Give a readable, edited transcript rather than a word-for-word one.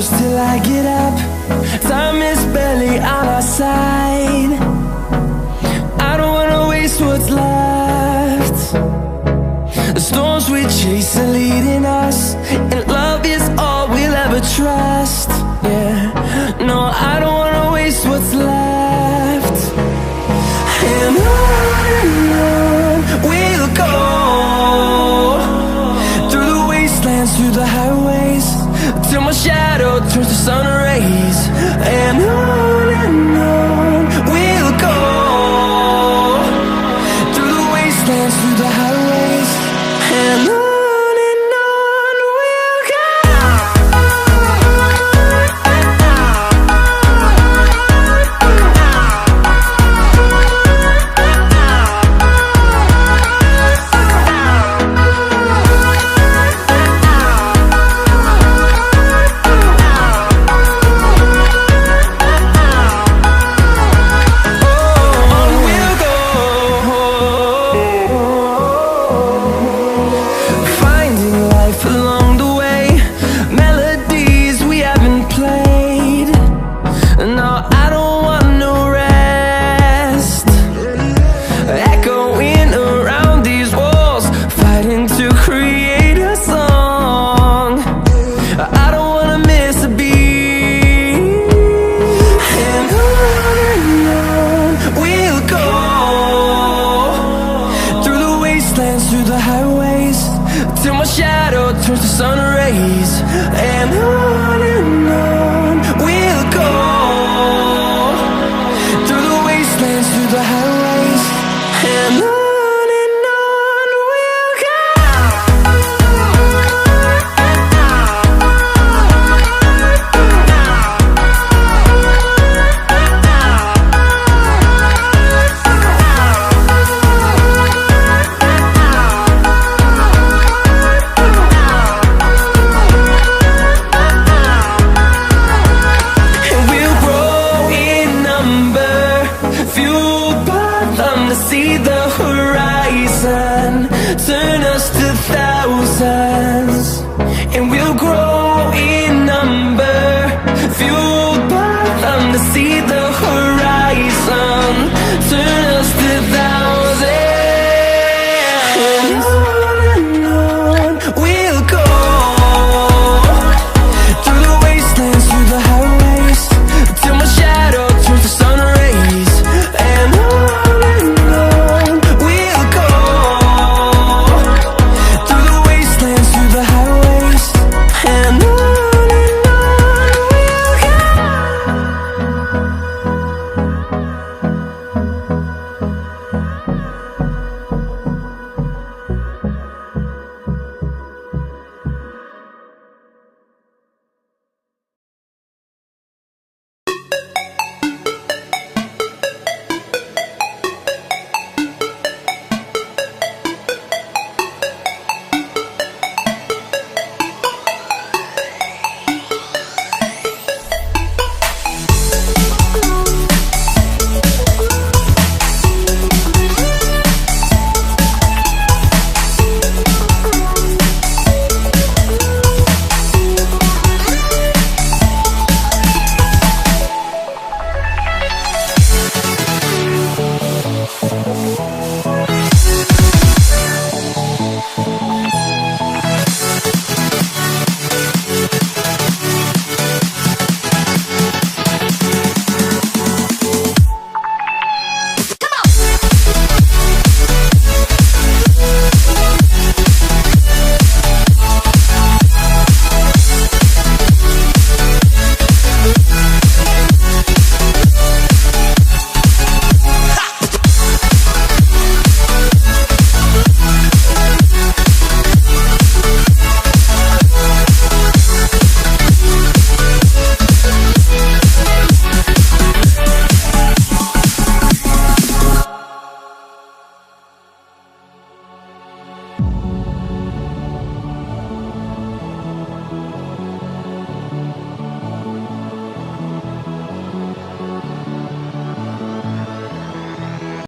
close till I get up. Time is barely on our side. I don't wanna waste what's left. The storms we chase are leading us, and love is all we'll ever trust. Yeah, no, I don't wanna waste what's left. And on we'll go, through the wastelands, through the highways, till my shadow turns to sun rays. And on we'll go, through the wastelands, through the highways, and on we'll go. Through the highways, till my shadow turns to sun rays. And on we'll go, through the wastelands, through the highways, and on we'll go. To see the horizon turn us to thousands, and we'll grow in number, fueled by them to see the horizon.